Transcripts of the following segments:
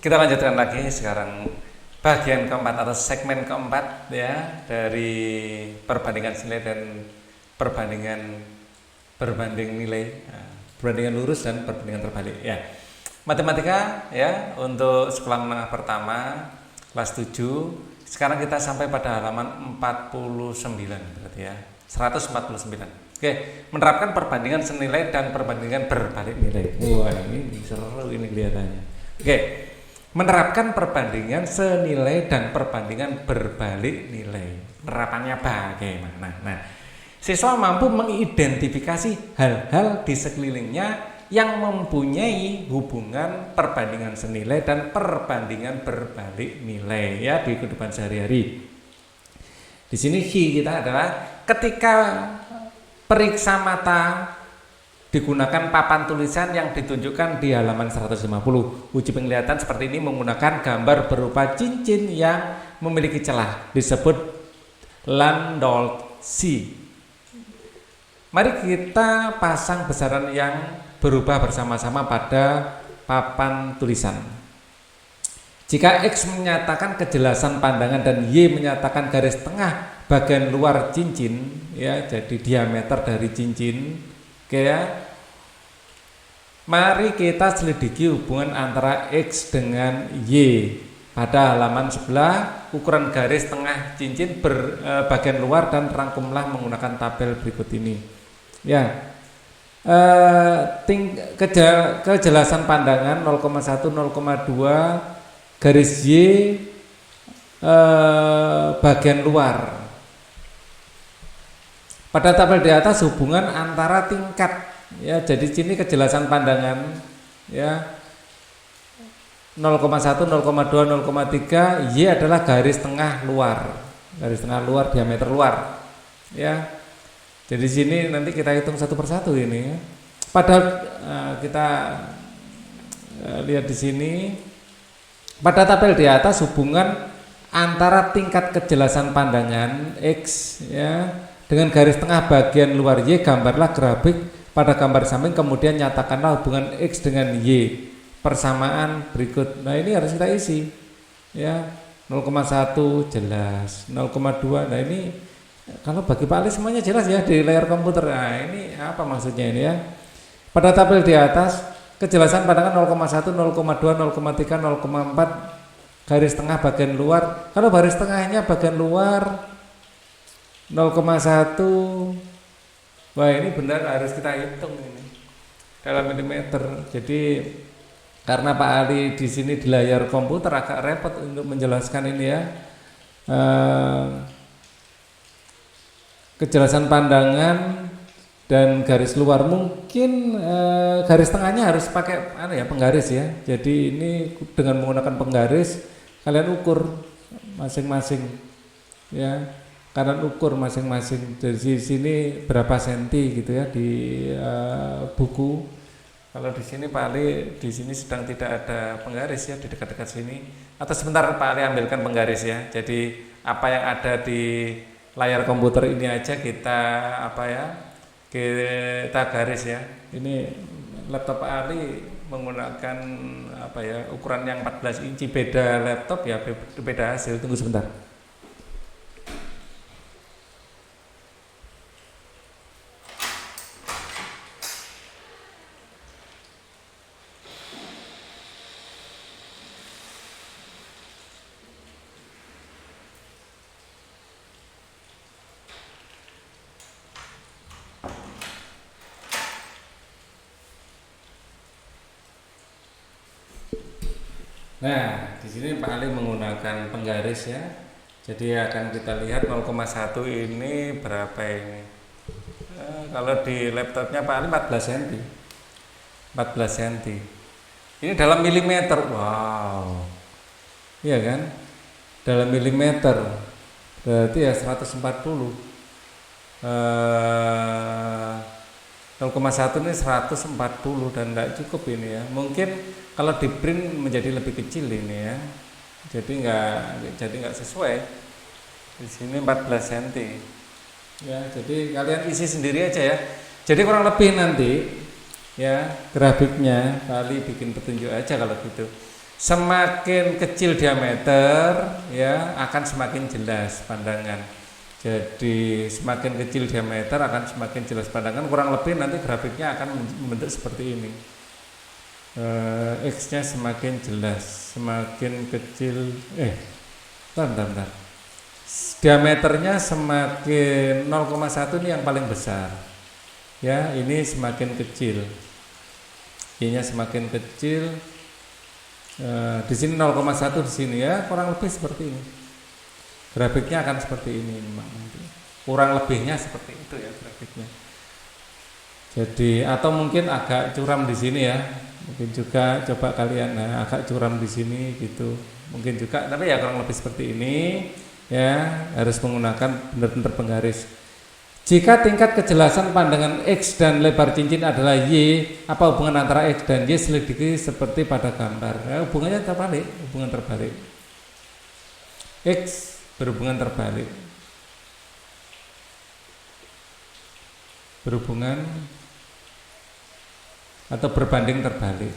Kita lanjutkan lagi sekarang bagian keempat atau segmen keempat ya dari perbandingan nilai dan berbanding nilai, perbandingan lurus dan perbandingan terbalik ya. Matematika ya untuk sekolah menengah pertama kelas 7. Sekarang kita sampai pada halaman 49 berarti ya. 149. Oke, menerapkan perbandingan senilai dan perbandingan berbalik nilai. Wah, ini seru ini kelihatannya. Oke. Menerapkan perbandingan senilai dan perbandingan berbalik nilai. Penerapannya bagaimana? Nah, siswa mampu mengidentifikasi hal-hal di sekelilingnya yang mempunyai hubungan perbandingan senilai dan perbandingan berbalik nilai ya di kehidupan sehari-hari. Di sini key kita adalah ketika periksa mata digunakan papan tulisan yang ditunjukkan di halaman 150. Uji penglihatan seperti ini menggunakan gambar berupa cincin yang memiliki celah disebut Landolt-C. Mari kita pasang besaran yang berubah bersama-sama pada papan tulisan. Jika X menyatakan kejelasan pandangan dan Y menyatakan garis tengah bagian luar cincin ya, jadi diameter dari cincin. Oke ya. Mari kita selidiki hubungan antara X dengan Y. Pada halaman sebelah ukuran garis tengah cincin bagian luar dan rangkumlah menggunakan tabel berikut ini. Ya. Kejelasan pandangan 0,1 0,2 garis Y bagian luar. Pada tabel di atas hubungan antara tingkat ya, jadi sini kejelasan pandangan ya 0,1, 0,2, 0,3 Y adalah garis tengah luar diameter luar ya. Jadi sini nanti kita hitung satu persatu ini ya. Padahal kita lihat di sini pada tabel di atas hubungan antara tingkat kejelasan pandangan X ya dengan garis tengah bagian luar Y. Gambarlah grafik pada gambar samping, kemudian nyatakanlah hubungan X dengan Y. Persamaan berikut. Nah, ini harus kita isi. Ya, 0,1 jelas, 0,2. Nah, ini kalau bagi Pak Ali semuanya jelas ya di layar komputer. Nah, ini apa maksudnya ini ya? Pada tabel di atas kejelasan pandangan 0,1, 0,2, 0,3, 0,4 garis tengah bagian luar. Kalau garis tengahnya bagian luar 0,1. Wah, ini benar harus kita hitung ini dalam milimeter. Jadi karena Pak Ali di sini di layar komputer agak repot untuk menjelaskan ini ya. Kejelasan pandangan dan garis luar, mungkin garis tengahnya harus pakai penggaris ya. Jadi ini dengan menggunakan penggaris kalian ukur masing-masing ya. Kalian ukur masing-masing dari sini berapa senti gitu ya di buku. Kalau di sini Pak Ali di sini sedang tidak ada penggaris ya di dekat-dekat sini. Atau sebentar Pak Ali ambilkan penggaris ya. Jadi apa yang ada di layar komputer ini aja kita kita garis ya. Ini laptop Pak Ali menggunakan ukuran yang 14 inci, beda laptop ya, beda hasil. Tunggu sebentar. Nah, di sini Pak Ali menggunakan penggaris ya. Jadi akan kita lihat 0,1 ini berapa ini. Kalau di laptopnya Pak Ali 14 cm. 14 cm. Ini dalam milimeter. Wow. Iya kan? Dalam milimeter. Berarti ya 140. 0,1 ini 140 dan tidak cukup ini ya. Mungkin kalau di print menjadi lebih kecil ini ya. Jadi nggak sesuai. Di sini 14 cm. Ya, jadi kalian isi sendiri aja ya. Jadi kurang lebih nanti ya grafiknya Pak Ali bikin petunjuk aja kalau gitu. Semakin kecil diameter ya akan semakin jelas pandangan. Jadi semakin kecil diameter akan semakin jelas pandangan. Kurang lebih nanti grafiknya akan membentuk seperti ini. X-nya semakin jelas, semakin kecil. Bentar. Diameternya semakin 0,1 ini yang paling besar. Ya, ini semakin kecil. Y-nya semakin kecil. Di sini 0,1 di sini ya, kurang lebih seperti ini. Grafiknya akan seperti ini, nanti. Kurang lebihnya seperti itu ya grafiknya. Jadi atau mungkin agak curam di sini ya. Mungkin juga coba kalian agak curam di sini gitu. Mungkin juga, tapi ya kurang lebih seperti ini ya, harus menggunakan benar-benar penggaris. Jika tingkat kejelasan pandangan X dan lebar cincin adalah Y, apa hubungan antara X dan Y? Selidiki seperti pada gambar. Hubungannya terbalik, hubungan terbalik. X berhubungan terbalik. Berhubungan atau berbanding terbalik.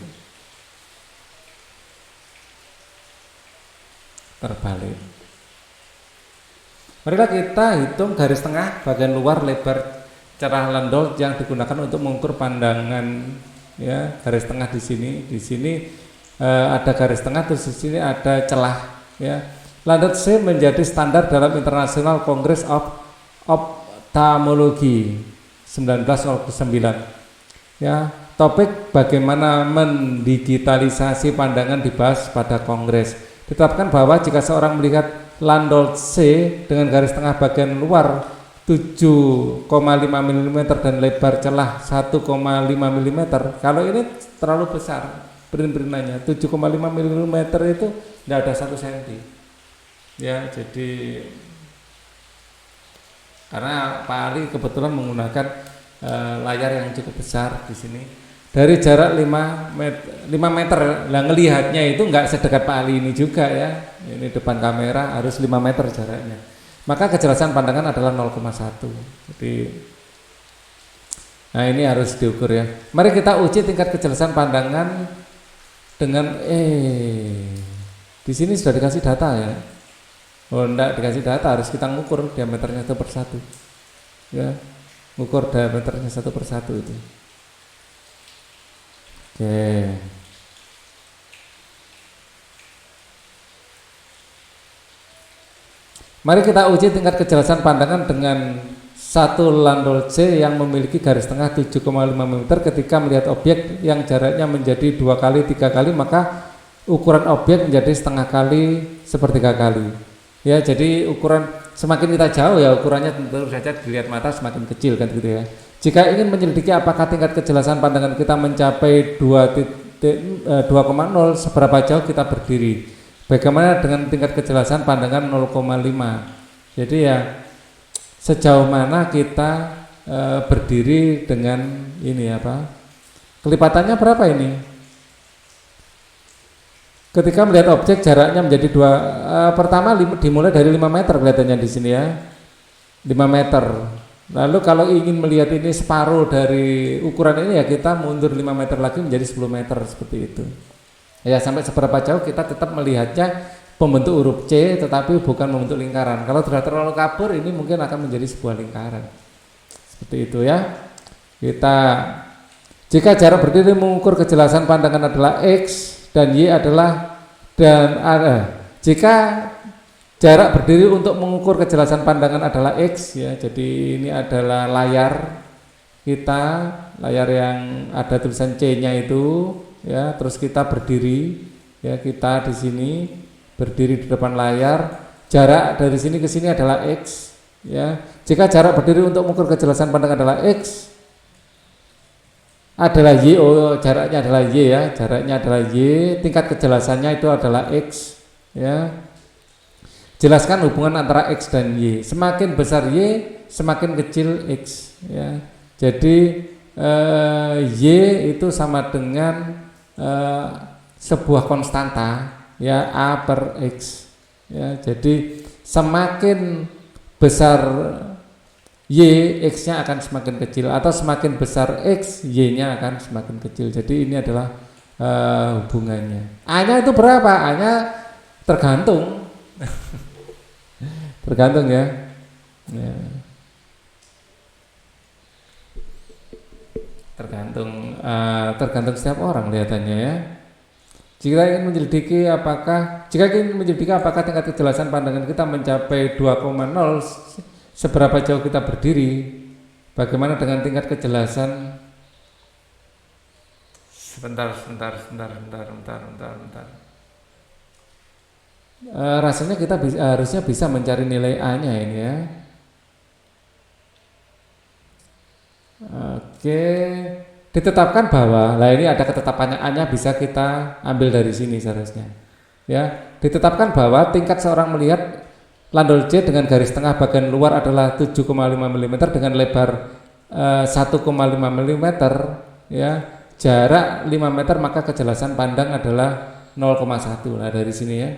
Terbalik. Marilah kita hitung garis tengah bagian luar lebar cerah Landolt yang digunakan untuk mengukur pandangan ya. Garis tengah di sini ada garis tengah, terus di sini ada celah ya. Landolt C menjadi standar dalam International Congress of Ophthalmology 1909 ya. Topik bagaimana mendigitalisasi pandangan dibahas pada kongres. Ditetapkan bahwa jika seorang melihat Landolt C dengan garis tengah bagian luar 7,5 mm dan lebar celah 1,5 mm. Kalau ini terlalu besar print-printannya, 7,5 mm itu tidak ada 1 cm. Ya, jadi karena Pak Ali kebetulan menggunakan layar yang cukup besar di sini. Dari jarak 5 meter, lah ngelihatnya itu enggak sedekat Pak Ali ini juga ya. Ini depan kamera harus 5 meter jaraknya. Maka kejelasan pandangan adalah 0,1. Jadi nah ini harus diukur ya. Mari kita uji tingkat kejelasan pandangan dengan di sini sudah dikasih data ya. Oh enggak dikasih data, harus kita ngukur diameternya 1/1. Ya. Ngukur diameternya 1/1 itu. Oke. Mari kita uji tingkat kejelasan pandangan dengan satu Landolt C yang memiliki garis tengah 7,5 mm ketika melihat objek yang jaraknya menjadi 2 kali 3 kali, maka ukuran objek menjadi setengah kali sepertiga kali. Ya, jadi ukuran semakin kita jauh ya ukurannya tentu saja dilihat mata semakin kecil kan gitu ya. Jika ingin menyelidiki apakah tingkat kejelasan pandangan kita mencapai 2,0, seberapa jauh kita berdiri. Bagaimana dengan tingkat kejelasan pandangan 0,5. Jadi ya sejauh mana kita berdiri dengan ini apa? Kelipatannya berapa ini? Ketika melihat objek jaraknya menjadi 2, pertama dimulai dari 5 meter kelihatannya di sini ya. 5 meter. Lalu kalau ingin melihat ini separuh dari ukuran ini ya kita mundur 5 meter lagi menjadi 10 meter seperti itu. Ya sampai seberapa jauh kita tetap melihatnya pembentuk huruf C tetapi bukan membentuk lingkaran. Kalau sudah terlalu kabur ini mungkin akan menjadi sebuah lingkaran. Seperti itu ya. Jika jarak berdiri mengukur kejelasan pandangan adalah X dan Y adalah jika jarak berdiri untuk mengukur kejelasan pandangan adalah X ya. Jadi ini adalah layar kita, layar yang ada tulisan C-nya itu ya. Terus kita berdiri ya, kita di sini berdiri di depan layar. Jarak dari sini ke sini adalah X ya. Jika jarak berdiri untuk mengukur kejelasan pandangan adalah X adalah Y, jaraknya adalah Y ya, jaraknya adalah Y, tingkat kejelasannya itu adalah X ya. Jelaskan hubungan antara X dan Y. Semakin besar Y, semakin kecil X ya. Jadi Y itu sama dengan sebuah konstanta ya, A per X ya. Jadi semakin besar Y, X-nya akan semakin kecil, atau semakin besar X, Y-nya akan semakin kecil. Jadi ini adalah hubungannya. A-nya itu berapa? A-nya tergantung. Tergantung ya. Ya. Tergantung setiap orang kelihatannya ya. Jika ingin menyelidiki apakah tingkat kejelasan pandangan kita mencapai 2,0, seberapa jauh kita berdiri? Bagaimana dengan tingkat kejelasan? Sebentar. Rasanya kita harusnya bisa mencari nilai A-nya ini ya. Oke, ditetapkan bahwa, ini ada ketetapannya A-nya bisa kita ambil dari sini seharusnya. Ya, ditetapkan bahwa tingkat seorang melihat landol C dengan garis tengah bagian luar adalah 7,5 mm dengan lebar 1,5 mm ya, jarak 5 meter, maka kejelasan pandang adalah 0,1. Nah, dari sini ya.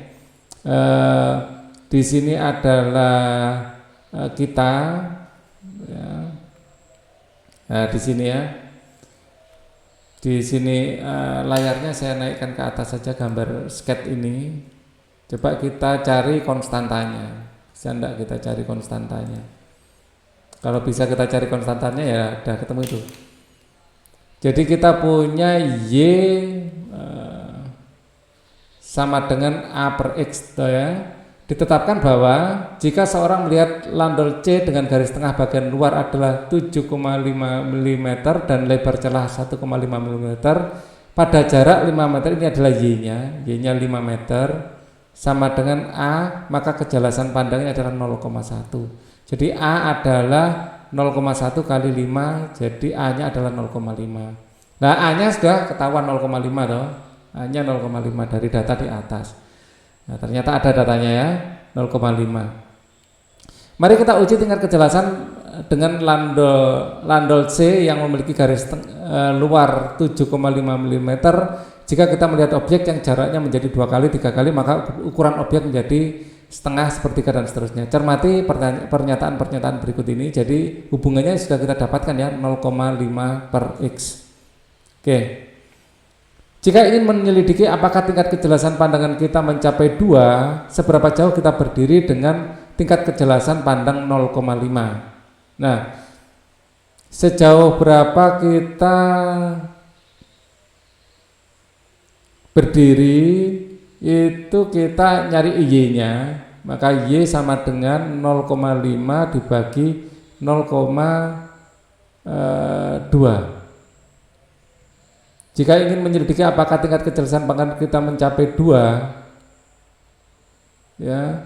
Di sini adalah kita ya. Nah, di sini ya. Di sini layarnya saya naikkan ke atas saja gambar sketch ini. Coba kita cari konstantanya. Bisa enggak kita cari konstantanya? Kalau bisa kita cari konstantanya ya udah ketemu itu. Jadi kita punya Y sama dengan A per X ya. Ditetapkan bahwa jika seorang melihat landol C dengan garis tengah bagian luar adalah 7,5 mm dan lebar celah 1,5 mm pada jarak 5 meter, ini adalah Y-nya 5 meter sama dengan A, maka kejelasan pandangnya adalah 0,1. Jadi A adalah 0,1 kali 5, jadi A-nya adalah 0,5. Nah, A-nya sudah ketahuan 0,5 toh. A-nya 0,5 dari data di atas. Nah, ternyata ada datanya ya, 0,5. Mari kita uji tingkat kejelasan dengan landol C yang memiliki garis luar 7,5 mm. Jika kita melihat objek yang jaraknya menjadi 2 kali, 3 kali, maka ukuran objek menjadi setengah, sepertiga, dan seterusnya. Cermati pernyataan-pernyataan berikut ini. Jadi hubungannya sudah kita dapatkan ya, 0,5 per X. Oke. Jika ingin menyelidiki apakah tingkat kejelasan pandangan kita mencapai 2, seberapa jauh kita berdiri dengan tingkat kejelasan pandang 0,5. Nah, sejauh berapa kita berdiri itu kita nyari Y-nya, maka Y sama dengan 0,5 dibagi 0,2. Jika ingin menyelidiki apakah tingkat kejelasan pandangan kita mencapai 2 ya,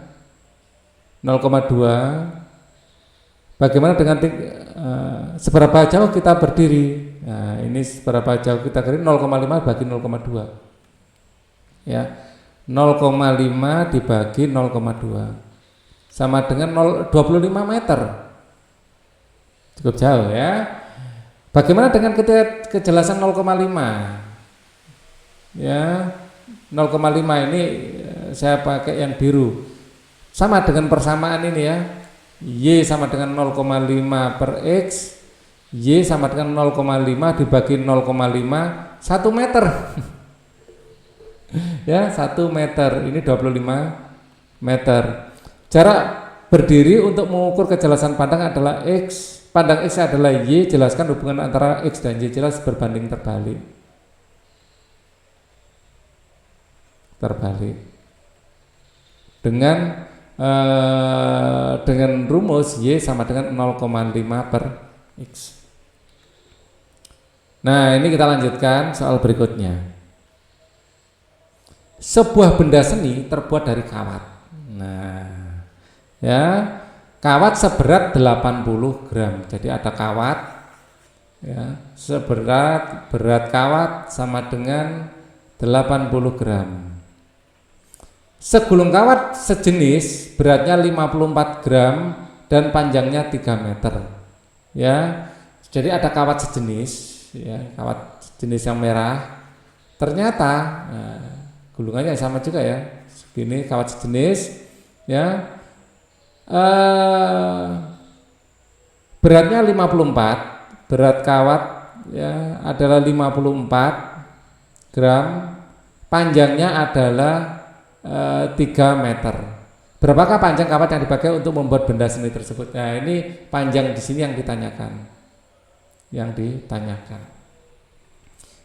0,2, bagaimana dengan seberapa jauh kita berdiri? Nah, ini seberapa jauh kita berdiri, 0,5 bagi 0,2 ya, 0,5 dibagi 0,2 sama dengan 25 meter. Cukup jauh ya. Bagaimana dengan kejelasan 0,5 ya, 0,5 ini saya pakai yang biru, sama dengan persamaan ini ya, Y sama dengan 0,5 per X, Y sama dengan 0,5 dibagi 0,5, 1 meter. Ya, 1 meter, ini 25 meter. Jarak berdiri untuk mengukur kejelasan pandang adalah X, pandang X adalah Y, jelaskan hubungan antara X dan Y, jelas berbanding terbalik. Dengan rumus Y sama dengan 0,5 per X. Nah, ini kita lanjutkan soal berikutnya. Sebuah benda seni terbuat dari kawat. Nah, ya, kawat seberat 80 gram. Jadi ada kawat ya, berat kawat sama dengan 80 gram. Segulung kawat sejenis beratnya 54 gram dan panjangnya 3 meter. Ya. Jadi ada kawat sejenis ya, kawat jenis yang merah. Ternyata gulungannya sama juga ya. Segini kawat sejenis ya. Beratnya 54, berat kawat ya adalah 54 gram, panjangnya adalah 3 meter. Berapakah panjang kawat yang dipakai untuk membuat benda seni tersebut? Nah, ini panjang di sini yang ditanyakan.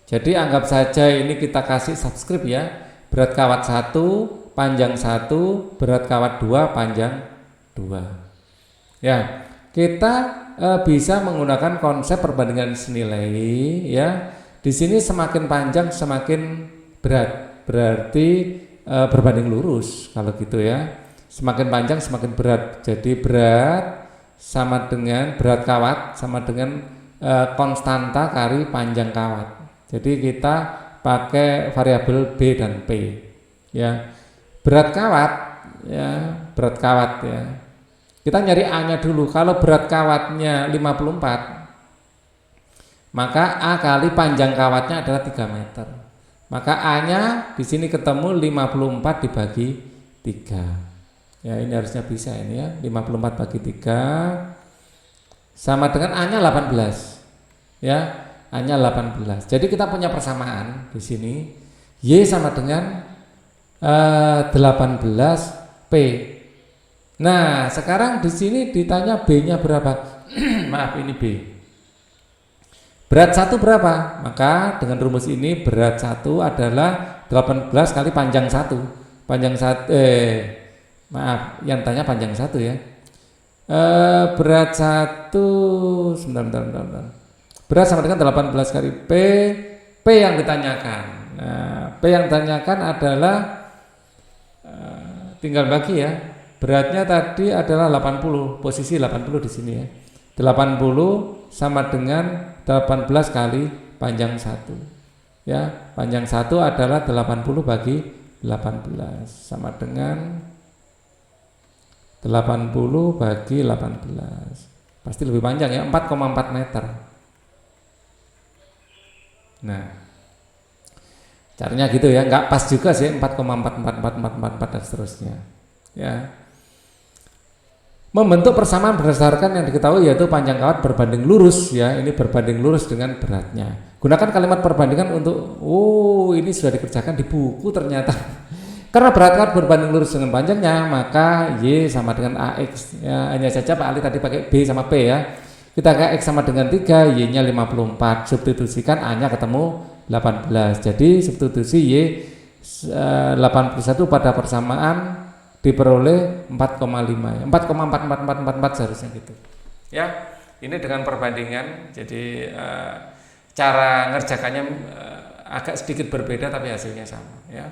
Jadi anggap saja ini kita kasih subscript ya. Berat kawat 1, panjang 1, berat kawat 2, panjang 2. Ya, kita bisa menggunakan konsep perbandingan senilai ya. Di sini semakin panjang semakin berat. Berarti berbanding lurus kalau gitu ya. Semakin panjang semakin berat. Jadi berat sama dengan berat kawat sama dengan konstanta kali panjang kawat. Jadi kita pakai variabel B dan P. Ya. Berat kawat ya. Kita nyari A-nya dulu. Kalau berat kawatnya 54, maka A kali panjang kawatnya adalah 3 meter. Maka A-nya di sini ketemu 54 dibagi 3. Ya, ini harusnya bisa ini ya. 54 bagi 3 sama dengan A-nya 18. Ya, A-nya 18. Jadi kita punya persamaan di sini. Y sama dengan 18P. Nah, sekarang di sini ditanya B-nya berapa? Maaf, ini B. Berat 1 berapa? Maka dengan rumus ini berat 1 adalah 18 kali panjang 1. Panjang 1 maaf, yang tanya panjang 1 ya. Berat 1 sebentar. Berat sama dengan 18 kali P. P yang ditanyakan. Nah, P yang ditanyakan adalah tinggal bagi ya. Beratnya tadi adalah 80, posisi 80 di sini ya. 80 sama dengan 18 kali panjang 1. Ya, panjang 1 adalah 80 bagi 18 sama dengan 80 bagi 18. Pasti lebih panjang ya, 4,4 meter. Nah, caranya gitu ya, nggak pas juga sih 4,44444 dan seterusnya. Ya. Membentuk persamaan berdasarkan yang diketahui yaitu panjang kawat berbanding lurus ya, ini berbanding lurus dengan beratnya. Gunakan kalimat perbandingan untuk ini sudah dikerjakan di buku ternyata. Karena berat kawat berbanding lurus dengan panjangnya, maka Y sama dengan AX. Ya, hanya saja Pak Ali tadi pakai B sama P ya. Kita ke X sama dengan 3, Y-nya 54. Substitusikan A-nya ketemu 18. Jadi substitusi Y 81 pada persamaan diperoleh 4,5 ya. 4,44444 seharusnya gitu. Ya, ini dengan perbandingan. Jadi cara ngerjakannya agak sedikit berbeda tapi hasilnya sama ya.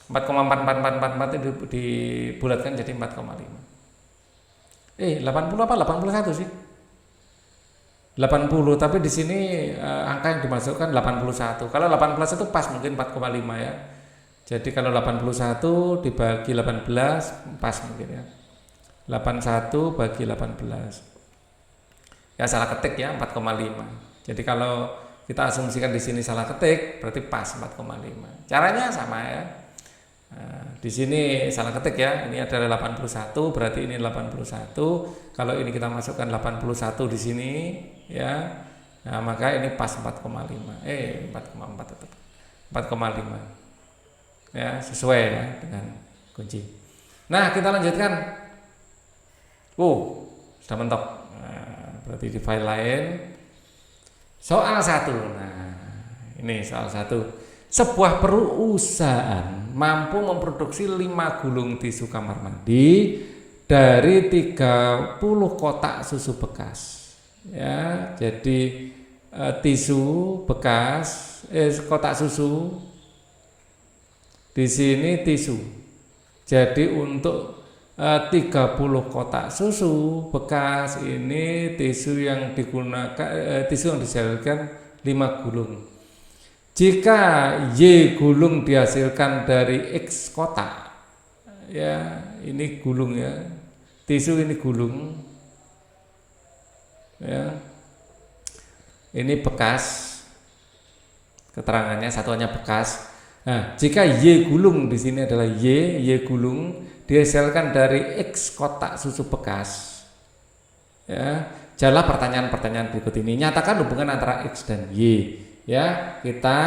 4,44444 itu dibulatkan jadi 4,5. 80 apa 81 sih? 80, tapi di sini angka yang dimasukkan 81. Kalau 18 itu pas mungkin 4,5 ya. Jadi kalau 81 dibagi 18 pas mungkin ya. 81 bagi 18. Ya salah ketik ya 4,5. Jadi kalau kita asumsikan di sini salah ketik berarti pas 4,5. Caranya sama ya. Nah, di sini salah ketik ya, ini adalah 81, berarti ini 81. Kalau ini kita masukkan 81 di sini ya, nah maka ini pas 4,5. 4,4 tetap 4,5 ya, sesuai ya dengan kunci. Nah kita lanjutkan. Sudah mentok. Nah, berarti di file lain soal 1. Nah ini soal 1. Sebuah perusahaan mampu memproduksi 5 gulung tisu kamar mandi dari 30 kotak susu bekas. Ya, jadi tisu bekas, kotak susu. Di sini tisu. Jadi untuk 30 kotak susu bekas ini tisu yang digunakan, tisu yang dihasilkan 5 gulung. Jika Y gulung dihasilkan dari X kotak, ya ini gulung ya, tisu ini gulung, ya ini bekas, keterangannya satuannya bekas. Nah, jika Y gulung di sini adalah Y gulung dihasilkan dari X kotak susu bekas, ya jawablah pertanyaan-pertanyaan berikut ini. Nyatakan hubungan antara X dan Y. Ya, kita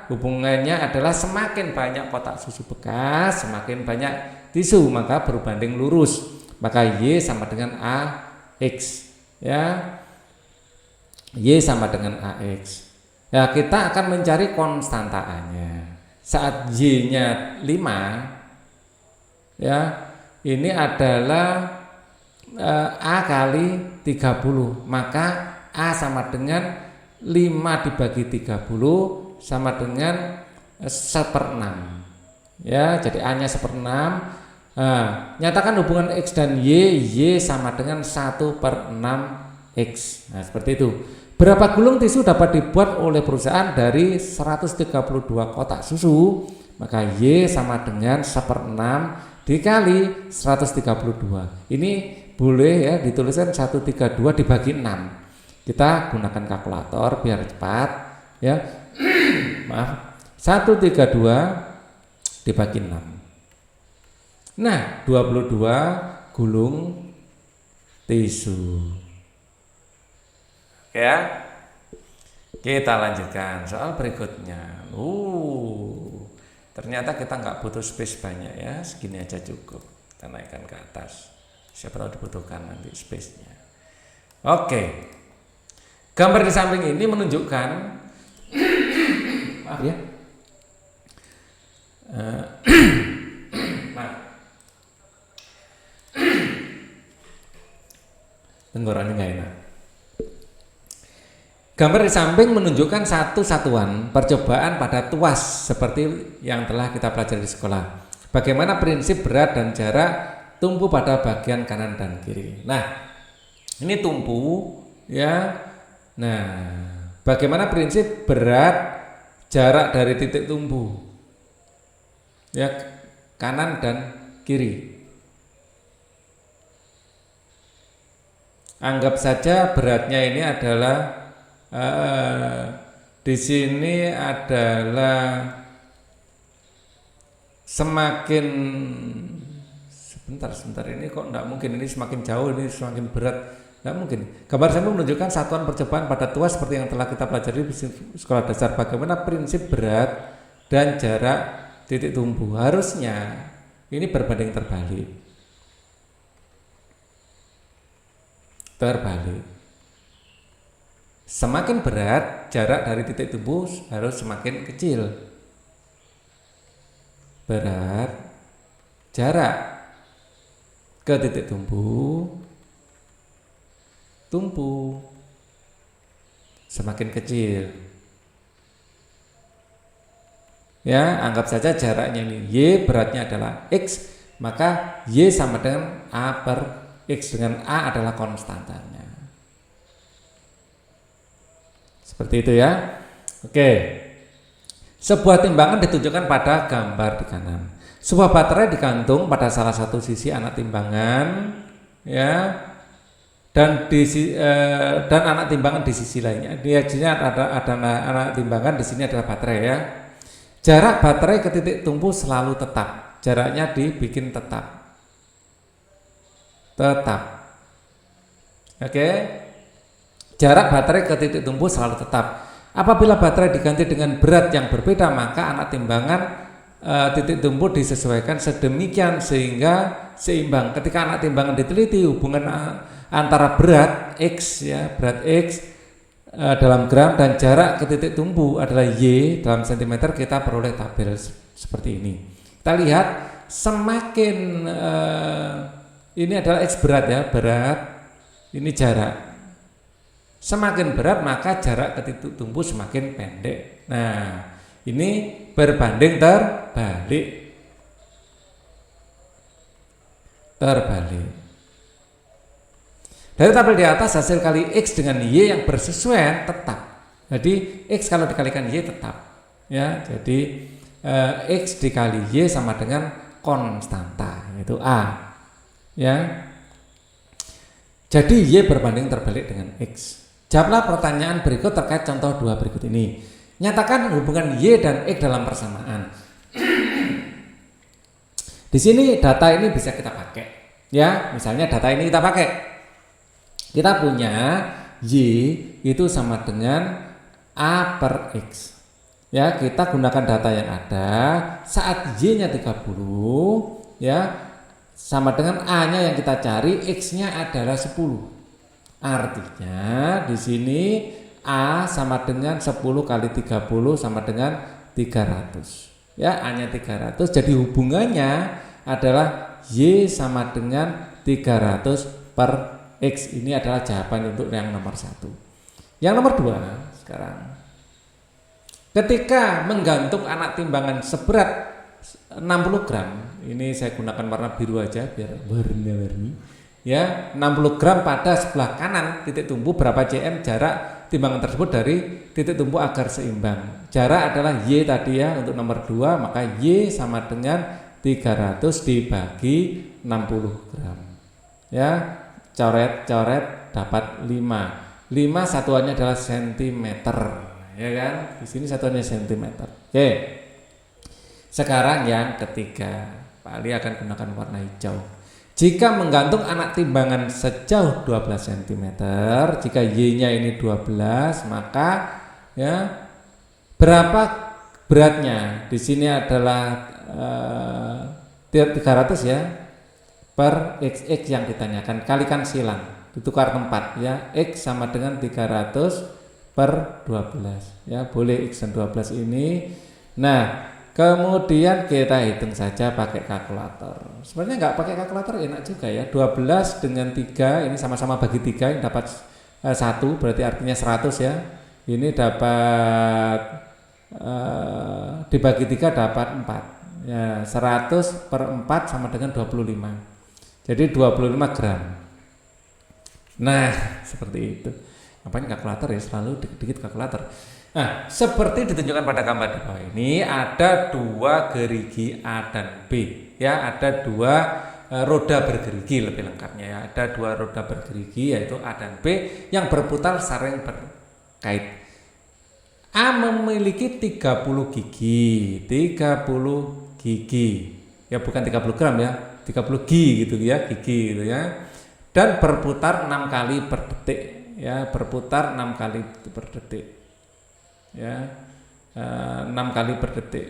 hubungannya adalah semakin banyak kotak susu bekas, semakin banyak tisu, maka berbanding lurus. Maka Y sama dengan AX. Ya. Y sama dengan AX. Ya, kita akan mencari konstanta A-nya. Saat Y-nya 5, ya, ini adalah A kali 30, maka A sama dengan 5 dibagi 30 sama dengan 1/6. Ya, jadi A nya 1/6. Nyatakan hubungan X dan Y sama dengan 1/6X. Nah, seperti itu. Berapa gulung tisu dapat dibuat oleh perusahaan dari 132 kotak susu? Maka Y sama dengan 1/6 dikali 132. Ini boleh ya dituliskan 132 dibagi 6. Kita gunakan kalkulator biar cepat ya. Maaf. 132 dibagi 6. Nah, 22 gulung tisu. Oke ya. Kita lanjutkan soal berikutnya. Ternyata kita nggak butuh space banyak ya, segini aja cukup. Kita naikkan ke atas. Siapa tahu dibutuhkan nanti space-nya. Oke. Gambar di samping ini menunjukkan maaf ya. Tenggorokan nggak enak. Gambar di samping menunjukkan satu satuan percobaan pada tuas seperti yang telah kita pelajari di sekolah. Bagaimana prinsip berat dan jarak tumpu pada bagian kanan dan kiri. Nah, ini tumpu ya. Nah, bagaimana prinsip berat jarak dari titik tumpu ya, kanan dan kiri. Anggap saja beratnya ini adalah di sini adalah semakin sebentar ini kok enggak mungkin, ini semakin jauh, ini semakin berat, enggak mungkin. Gambar samping menunjukkan satuan percobaan pada tuas seperti yang telah kita pelajari di sekolah dasar. Bagaimana prinsip berat dan jarak titik tumpu. Harusnya ini berbanding terbalik. Semakin berat, jarak dari titik tumpu harus semakin kecil. Berat, jarak ke titik tumpu semakin kecil. Ya, anggap saja jaraknya ini Y, beratnya adalah X, maka Y sama dengan A per X, dengan A adalah konstantanya. Seperti itu ya. Oke. Sebuah timbangan ditunjukkan pada gambar di kanan. Sebuah baterai digantung pada salah satu sisi anak timbangan, ya, dan anak timbangan di sisi lainnya. Di sini ada anak timbangan, di sini adalah baterai ya. Jarak baterai ke titik tumpu selalu tetap. Jaraknya dibikin tetap. Oke. Jarak baterai ke titik tumpu selalu tetap. Apabila baterai diganti dengan berat yang berbeda, maka anak timbangan titik tumpu disesuaikan sedemikian sehingga seimbang. Ketika anak timbangan diteliti, hubungan antara berat X ya, berat X dalam gram dan jarak ke titik tumpu adalah Y dalam cm, kita peroleh tabel seperti ini. Kita lihat semakin ini adalah X berat ya, berat, ini jarak. Semakin berat maka jarak ke titik tumpu semakin pendek. Nah, ini berbanding terbalik. Dari tabel di atas, hasil kali X dengan Y yang bersesuaian tetap. Jadi X kalau dikalikan Y tetap. Ya, jadi X dikali Y sama dengan konstanta, yaitu A. Ya. Jadi Y berbanding terbalik dengan X. Jawablah pertanyaan berikut terkait contoh 2 berikut ini. Nyatakan hubungan Y dan X dalam persamaan. Di sini data ini bisa kita pakai. Ya, misalnya data ini kita pakai. Kita punya Y itu sama dengan A per X. Ya, kita gunakan data yang ada. Saat Y-nya 30, ya, sama dengan A-nya yang kita cari, X-nya adalah 10. Artinya di sini A sama dengan 10 kali 30 sama dengan 300. Ya, A-nya 300, jadi hubungannya adalah Y sama dengan 300 per X. Ini adalah jawaban untuk yang nomor 1. Yang nomor 2 sekarang. Ketika menggantung anak timbangan seberat 60 gram, ini saya gunakan warna biru aja biar warna-warni. Ya, 60 gram pada sebelah kanan titik tumbuh, berapa cm jarak timbangan tersebut dari titik tumbuh agar seimbang. Jarak adalah Y tadi ya untuk nomor 2, maka Y sama dengan 300 dibagi 60 gram. Ya, coret-coret dapat 5. 5 satuannya adalah sentimeter, ya kan? Di sini satuannya sentimeter. Oke. Sekarang yang ketiga, Pak Ali akan gunakan warna hijau. Jika menggantung anak timbangan sejauh 12 cm, jika Y-nya ini 12, maka ya berapa beratnya? Di sini adalah 300 ya per XX yang ditanyakan, kalikan silang, ditukar tempat ya. X sama dengan 300 per 12 ya, boleh X dan 12 ini. Nah, kemudian kita hitung saja pakai kalkulator. Sebenarnya nggak pakai kalkulator enak juga ya. 12 dengan 3 ini sama-sama bagi 3, ini dapat 1, berarti artinya 100 ya. Ini dapat dibagi 3 dapat 4 ya, 100 per 4 sama dengan 25. Jadi 25 gram. Nah, seperti itu. Ngapain kalkulator ya, selalu dikit-dikit kalkulator. Nah, seperti ditunjukkan pada gambar di bawah ini, ada 2 gerigi A dan B. Ya, ada 2 roda bergerigi lebih lengkapnya ya. Ada 2 roda bergerigi yaitu A dan B yang berputar saling berkait. A memiliki 30 gigi. 30 gigi. Ya, bukan 30 gram ya, 30 gigi gitu ya, gigi gitu ya. Dan berputar 6 kali per detik ya, berputar 6 kali per detik. Ya, 6 kali per detik.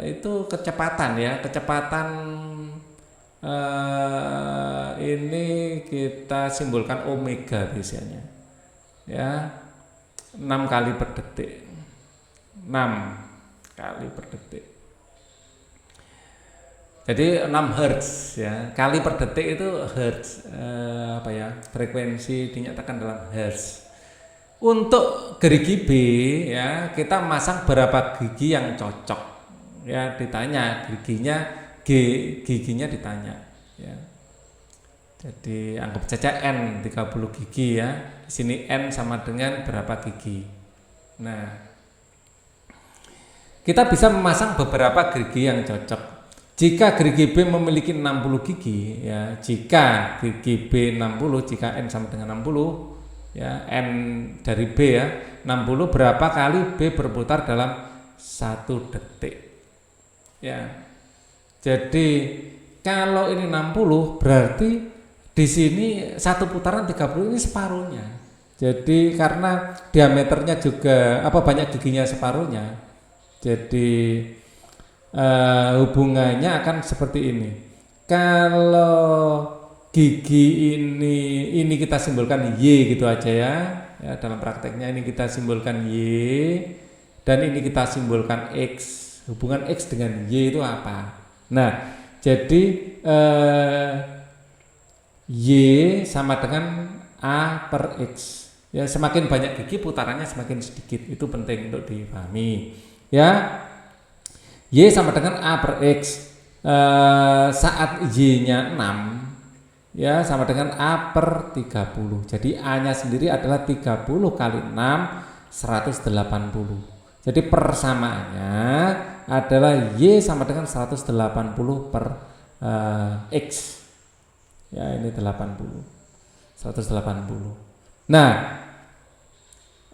Itu kecepatan ya, kecepatan ini kita simbolkan omega biasanya. Ya, 6 kali per detik. 6 kali per detik. Jadi 6 Hz ya, kali per detik itu Hz, frekuensi dinyatakan dalam Hz. Untuk gerigi B ya, kita masang berapa gigi yang cocok ya, ditanya giginya ditanya ya. Jadi anggap saja N 30 gigi ya. Di sini N sama dengan berapa gigi. Nah, kita bisa memasang beberapa gerigi yang cocok. Jika gerigi B memiliki 60 gigi ya, jika gerigi B 60, jika N sama dengan 60 ya, N dari B ya, 60 berapa kali B berputar dalam 1 detik ya. Jadi kalau ini 60 berarti di sini 1 putaran 30 ini separuhnya. Jadi karena diameternya juga banyak giginya separuhnya. Jadi hubungannya akan seperti ini. Kalau gigi ini kita simbolkan Y gitu aja ya. Ya, dalam prakteknya ini kita simbolkan Y dan ini kita simbolkan X. Hubungan X dengan Y itu apa? Nah, jadi Y sama dengan A per X. Ya, semakin banyak gigi putarannya semakin sedikit. Itu penting untuk dipahami. Ya. Y sama dengan A per X. Saat Y-nya 6 ya sama dengan A per 30. Jadi A-nya sendiri adalah 30 kali 6 180. Jadi persamaannya adalah Y sama dengan 180 per X. Ya, ini 80. 180. Nah,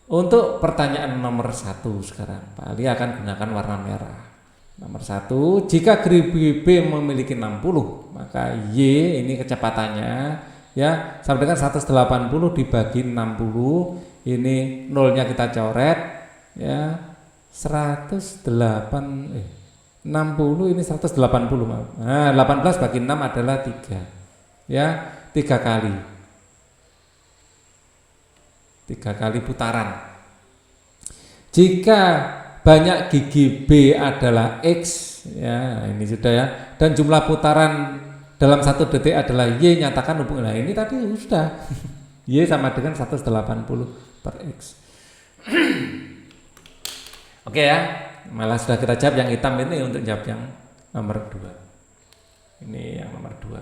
untuk pertanyaan nomor 1 sekarang Pak Ali akan gunakan warna merah. Nomor 1, jika gerigi B memiliki 60, maka Y ini kecepatannya sama dengan 180 dibagi 60. Ini nolnya kita coret, ya 60 ini 180 maaf. Nah, 18 bagi 6 adalah 3. Ya, 3 kali. 3 kali putaran. Jika banyak gigi B adalah X, ya ini sudah ya, dan jumlah putaran dalam 1 detik adalah Y, nyatakan hubungan. Nah, ini tadi sudah. Y sama dengan 180 per X. Oke ya, malah sudah kita jawab yang hitam ini untuk jawab yang nomor 2. Ini yang nomor 2.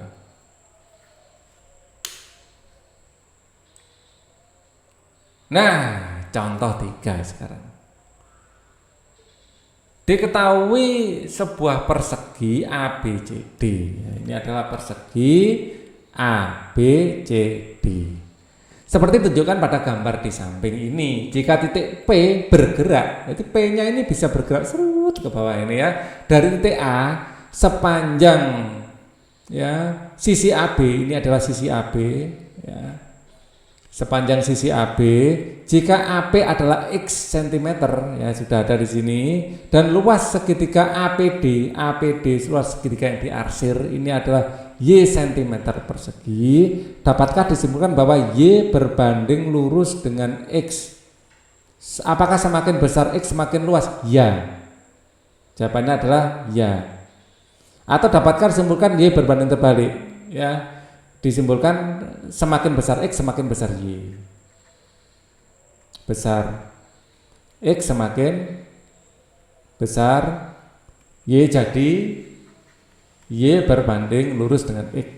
Nah, contoh 3 sekarang. Diketahui sebuah persegi ABCD. Ini adalah persegi ABCD. Seperti ditunjukkan pada gambar di samping ini. Jika titik P bergerak, jadi P-nya ini bisa bergerak serut ke bawah ini ya. Dari titik A sepanjang ya sisi AB, ini adalah sisi AB ya. Sepanjang sisi AB, jika AP adalah X cm ya sudah ada di sini, dan luas segitiga APD luas segitiga yang diarsir ini adalah Y cm persegi, dapatkah disimpulkan bahwa Y berbanding lurus dengan X? Apakah semakin besar X semakin luas? Ya. Jawabannya adalah ya. Atau dapatkah disimpulkan Y berbanding terbalik? Ya. Disimpulkan semakin besar X semakin besar Y. Besar X semakin besar Y, jadi Y berbanding lurus dengan X.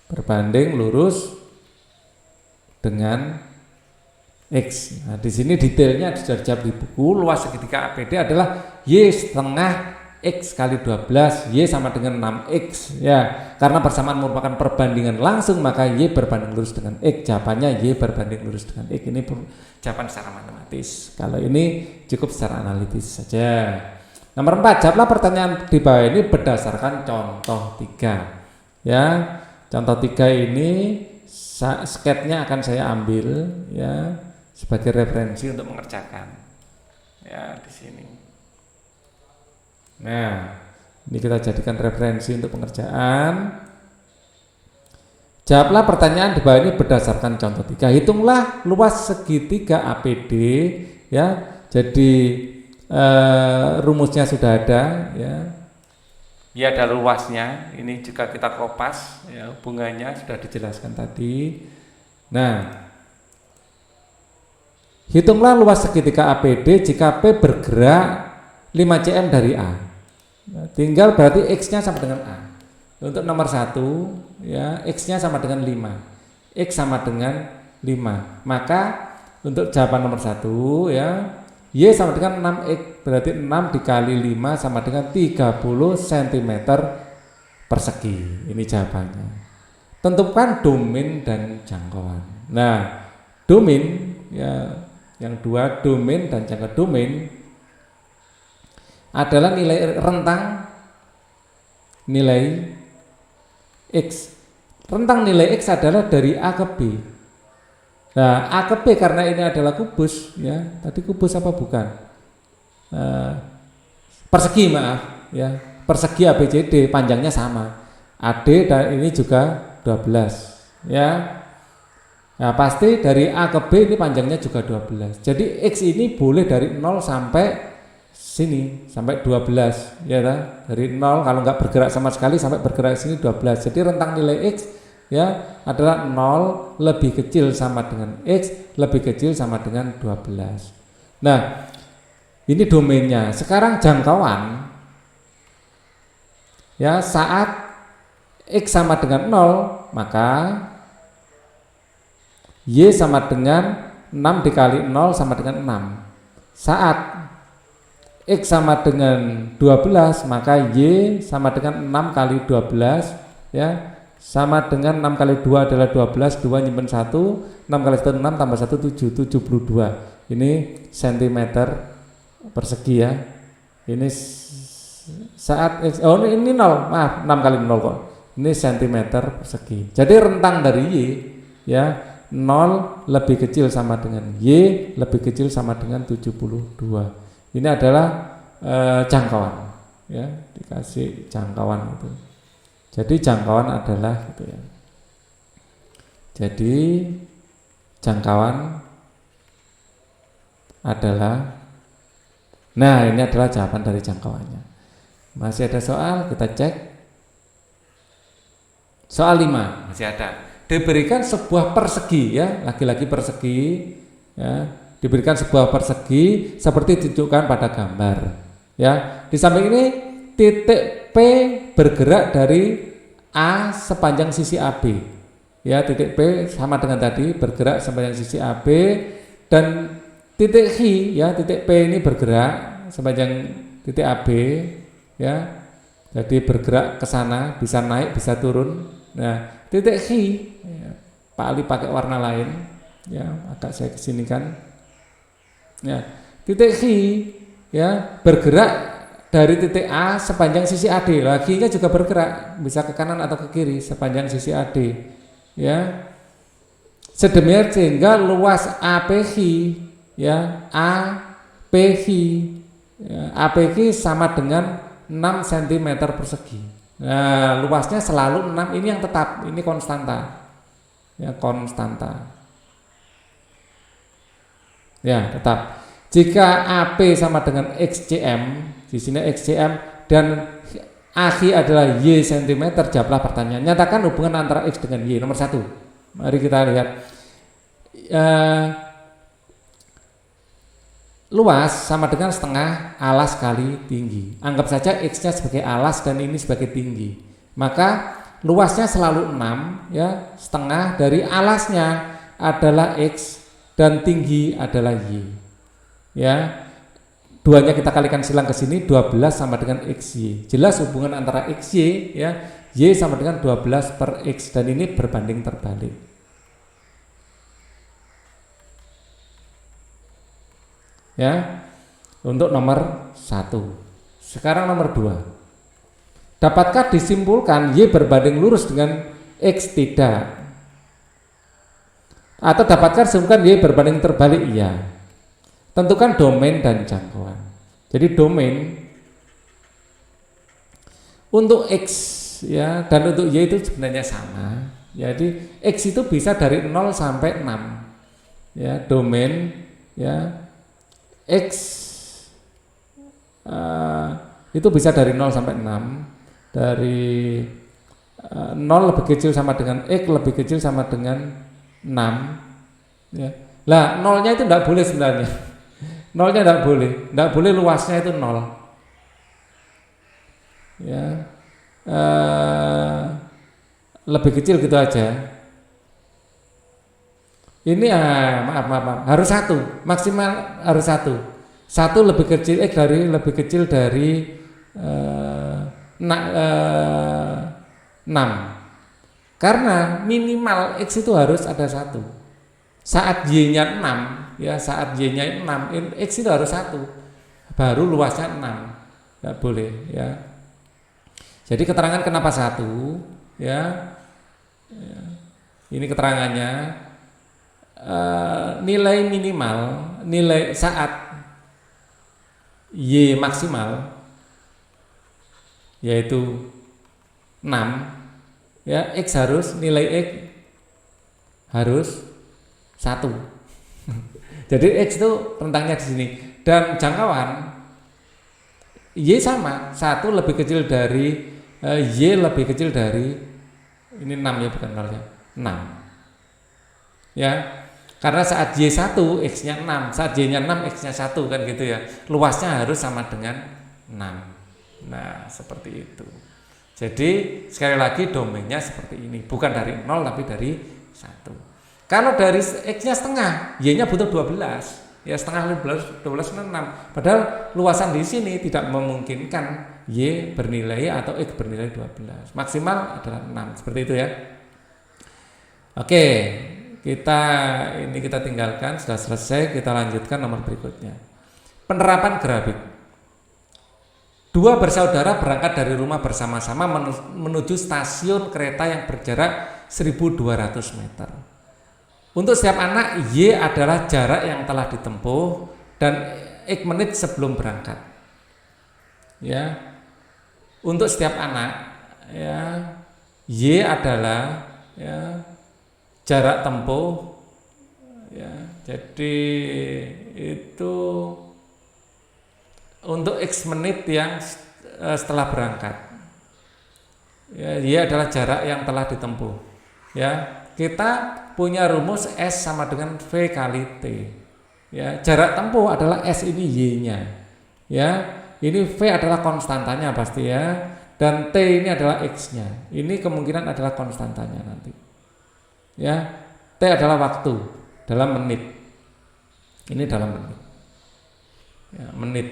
Berbanding lurus dengan X. Nah, di sini detailnya sudah dijawab di buku. Luas segitiga APD adalah Y setengah X kali 12, Y sama dengan 6X ya. Karena persamaan merupakan perbandingan langsung, maka Y berbanding lurus dengan X. Jawabannya Y berbanding lurus dengan X. Ini jawaban secara matematis. Kalau ini cukup secara analitis saja. Nomor 4, jawablah pertanyaan di bawah ini berdasarkan contoh 3. Ya, contoh 3 ini sketnya akan saya ambil ya sebagai referensi untuk mengerjakan. Ya, di sini. Nah, ini kita jadikan referensi untuk pengerjaan. Jawablah pertanyaan di bawah ini berdasarkan contoh 3. Hitunglah luas segitiga APD ya. Jadi rumusnya sudah ada ya. Ya, ada luasnya. Ini jika kita kopas ya, hubungannya sudah dijelaskan tadi. Nah, hitunglah luas segitiga APD jika P bergerak 5 cm dari A. Nah, tinggal berarti X-nya sama dengan A. Untuk nomor 1 ya, X-nya sama dengan 5. X sama dengan 5. Maka untuk jawaban nomor 1 ya, Y sama dengan 6X. Berarti 6 dikali 5 sama dengan 30 cm persegi. Ini jawabannya. Tentukan domain dan jangkauan. Nah, domain ya, yang 2 domain dan jangkauan. Domain adalah nilai rentang nilai X. Rentang nilai X adalah dari A ke B. Nah, A ke B karena ini adalah kubus ya. Tadi kubus apa bukan? Persegi maaf ya. Persegi ABCD panjangnya sama. AD dan ini juga 12 ya. Nah, pasti dari A ke B ini panjangnya juga 12. Jadi X ini boleh dari 0 sampai sini sampai 12 ya kan? Dari 0 kalau nggak bergerak sama sekali sampai bergerak sini 12. Jadi rentang nilai X ya adalah 0 lebih kecil sama dengan X lebih kecil sama dengan 12. Nah, ini domainnya. Sekarang jangkauan ya, saat X sama dengan 0 maka Y sama dengan 6 dikali 0 sama dengan 6. Saat X sama dengan 12 maka Y sama dengan 6 kali 12 ya, sama dengan 6 kali 2 adalah 12, 2 nyimpen 1, 6 kali 1 6 tambah 1 7, 72. Ini cm persegi ya. Ini saat X, oh ini 0, maaf 6 kali 0 kok. Ini cm persegi. Jadi rentang dari Y ya 0 lebih kecil sama dengan Y lebih kecil sama dengan 72. Ini adalah jangkauan, ya, dikasih jangkauan itu. Jadi jangkauan adalah gitu ya. Jadi jangkauan adalah, nah ini adalah jawaban dari jangkauannya. Masih ada soal, kita cek. Soal 5 masih ada. Diberikan sebuah persegi, ya, lagi-lagi persegi, ya, diberikan sebuah persegi seperti ditunjukkan pada gambar, ya. Di samping ini titik P bergerak dari A sepanjang sisi AB, ya, titik P sama dengan tadi bergerak sepanjang sisi AB, dan titik H, ya, titik P ini bergerak sepanjang titik AB, ya, jadi bergerak ke sana, bisa naik bisa turun. Nah, titik H, ya, Pak Ali pakai warna lain, ya, agak saya kesinikan, ya, titik H, ya, bergerak dari titik A sepanjang sisi AD. Lagi-nya juga bergerak, bisa ke kanan atau ke kiri sepanjang sisi AD, ya. Sedemikian sehingga luas APH, ya, APH, ya, APH sama dengan 6 cm persegi. Nah, luasnya selalu 6, ini yang tetap, ini konstanta, ya, konstanta, ya, tetap. Jika AP sama dengan XCM, di sini XCM dan AH adalah Y cm, jawablah pertanyaan. Nyatakan hubungan antara X dengan Y. Nomor 1, mari kita lihat. Luas sama dengan setengah alas kali tinggi. Anggap saja X-nya sebagai alas dan ini sebagai tinggi. Maka luasnya selalu 6, ya, setengah dari alasnya adalah X dan tinggi adalah Y. Ya. Duanya kita kalikan silang ke sini, 12 sama dengan XY. Jelas hubungan antara XY, ya, Y sama dengan 12 per X, dan ini berbanding terbalik. Ya, untuk nomor 1. Sekarang nomor 2. Dapatkah disimpulkan Y berbanding lurus dengan X? Tidak. Atau dapatkah disimpulkan Y berbanding terbalik? Iya. Tentukan domain dan jangkauan. Jadi domain untuk X, ya, dan untuk Y itu sebenarnya sama. Jadi X itu bisa dari 0 sampai 6. Ya, domain, ya, X itu bisa dari 0 sampai 6, dari 0 lebih kecil sama dengan X lebih kecil sama dengan 6, ya. Lah, nolnya itu tidak boleh sebenarnya. Nolnya tidak boleh luasnya itu 0, ya, lebih kecil gitu aja. Ini maaf, harus 1, maksimal harus 1. 1 lebih kecil X dari lebih kecil dari 6. Karena minimal X itu harus ada 1. Saat Y-nya 6, ya, saat Y-nya 6, X itu harus 1. Baru luasnya 6. Enggak boleh, ya. Jadi keterangan kenapa 1, ya. Ini keterangannya. Nilai minimal, nilai saat Y maksimal yaitu 6, ya, X harus, nilai X harus 1. Jadi X itu rentangnya di sini, dan jangkauan Y sama, 1 lebih kecil dari Y lebih kecil dari, ini 6 ya, bukan 0 ya, 6, ya. Karena saat Y1 X-nya 6, saat Y-nya 6 X-nya 1, kan gitu ya. Luasnya harus sama dengan 6. Nah, seperti itu. Jadi sekali lagi domainnya seperti ini, bukan dari 0 tapi dari 1. Kalau dari X-nya setengah, Y-nya butuh 12. Ya, setengah 12 kan 6. Padahal luasan di sini tidak memungkinkan Y bernilai atau X bernilai 12. Maksimal adalah 6, seperti itu ya. Oke. Kita tinggalkan, sudah selesai, kita lanjutkan nomor berikutnya. Penerapan grafik. 2 bersaudara berangkat dari rumah bersama-sama menuju stasiun kereta yang berjarak 1.200 meter. Untuk setiap anak, Y adalah jarak yang telah ditempuh dan X menit sebelum berangkat. Ya, untuk setiap anak, ya, Y adalah ya, jarak tempuh. Ya, jadi itu untuk X menit yang setelah berangkat. Ya, Y adalah jarak yang telah ditempuh. Ya, kita punya rumus S sama dengan V kali T. Ya, jarak tempuh adalah S ini Y-nya. Ya, ini V adalah konstantanya pasti ya. Dan T ini adalah X-nya. Ini kemungkinan adalah konstantanya nanti. Ya, T adalah waktu dalam menit. Ini dalam menit. Ya, menit.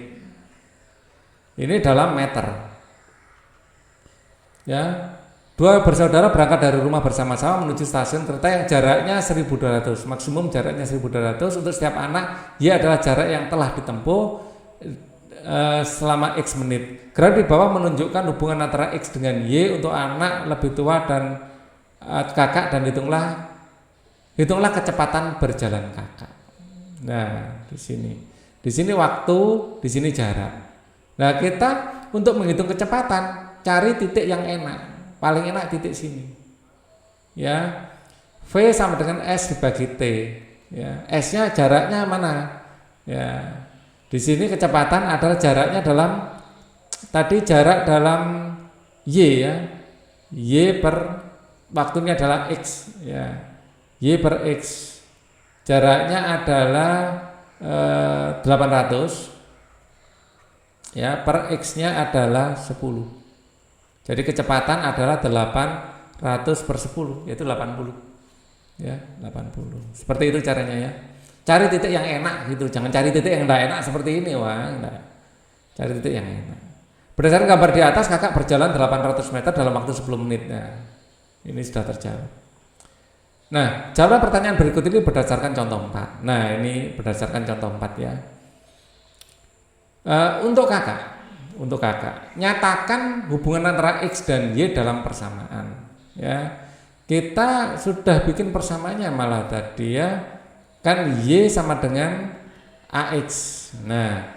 Ini dalam meter. Ya, dua bersaudara berangkat dari rumah bersama-sama menuju stasiun kereta yang jaraknya 1.200, maksimum jaraknya 1.200. Untuk setiap anak, Y adalah jarak yang telah ditempuh selama X menit. Grafik di bawah menunjukkan hubungan antara X dengan Y untuk anak lebih tua dan kakak, dan hitunglah kecepatan berjalan kakak. Nah, di sini waktu, di sini jarak. Nah, kita untuk menghitung kecepatan cari titik yang enak, paling enak titik sini. Ya, V sama dengan S dibagi T. Ya, S-nya jaraknya mana? Ya, di sini kecepatan adalah jaraknya dalam tadi jarak dalam Y ya. Y per waktunya adalah X ya. Y per X. Jaraknya adalah 800 ya, per X-nya adalah 10. Jadi kecepatan adalah 800 per 10, yaitu 80. Ya, 80. Seperti itu caranya ya. Cari titik yang enak gitu, jangan cari titik yang tidak enak seperti ini, wah, enggak. Cari titik yang enak. Berdasarkan gambar di atas, kakak berjalan 800 meter dalam waktu 10 menit. Nah, ini sudah terjawab. Nah, jawab pertanyaan berikut ini berdasarkan contoh 4. Nah, ini berdasarkan contoh 4 ya. Untuk kakak, nyatakan hubungan antara X dan Y dalam persamaan. Ya, kita sudah bikin persamaannya malah tadi ya, kan Y sama dengan AX. Nah,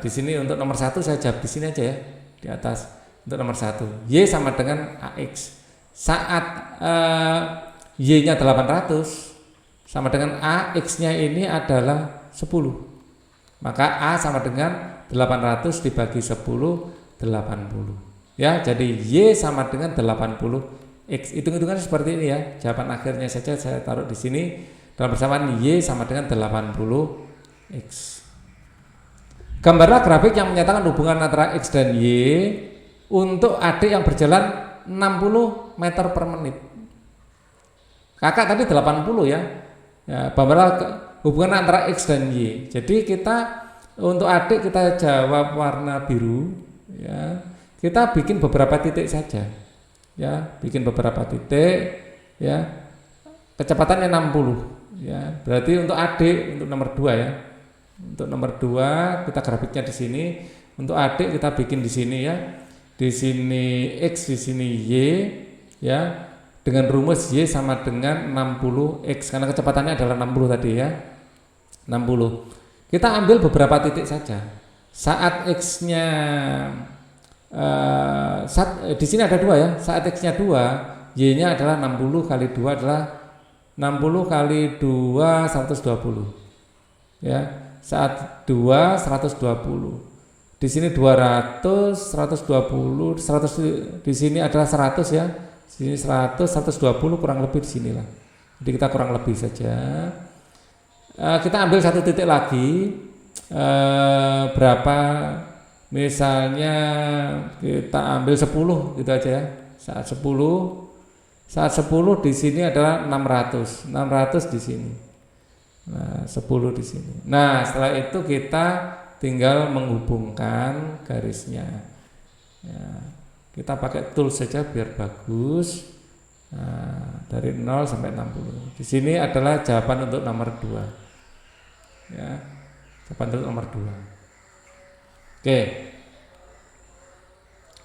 di sini untuk nomor 1 saya jawab di sini aja ya, di atas. Untuk nomor 1, Y sama dengan AX. Saat Y-nya 800 sama dengan AX-nya ini adalah 10. Maka A sama dengan 800 dibagi 10, 80. Ya, jadi Y sama dengan 80 X. Hitung-hitungannya seperti ini ya. Jawaban akhirnya saja saya taruh di sini. Dalam persamaan Y sama dengan 80 X. Gambarlah grafik yang menyatakan hubungan antara X dan Y untuk adik yang berjalan 60 meter per menit. Kakak tadi 80 ya. Ya, gambarlah hubungan antara X dan Y. Jadi kita untuk adik kita jawab warna biru ya. Kita bikin beberapa titik saja. Ya, bikin beberapa titik ya. Kecepatannya 60 ya. Berarti untuk adik, untuk nomor 2 ya. Untuk nomor 2 kita grafiknya di sini. Untuk adik kita bikin di sini ya. Di sini X, di sini Y ya. Dengan rumus Y sama dengan 60X karena kecepatannya adalah 60 tadi ya. 60. Kita ambil beberapa titik saja. Saat X-nya di sini ada 2 ya. Saat X-nya 2, Y-nya adalah 60 kali 2 adalah 60 kali 2 120. Ya. Saat 2 120. Di sini 200, 120, 100 di sini adalah 100 ya. Sini 100, 120 kurang lebih di sinilah. Jadi kita kurang lebih saja. Kita ambil satu titik lagi. Berapa? Misalnya kita ambil 10 gitu aja ya. Saat 10 di sini adalah 600. 600 di sini. Nah, 10 di sini. Nah, setelah itu kita tinggal menghubungkan garisnya. Ya. Kita pakai tool saja biar bagus. Nah, dari 0 sampai 60. Di sini adalah jawaban untuk nomor 2. Ya. Jawaban untuk nomor 2. Oke.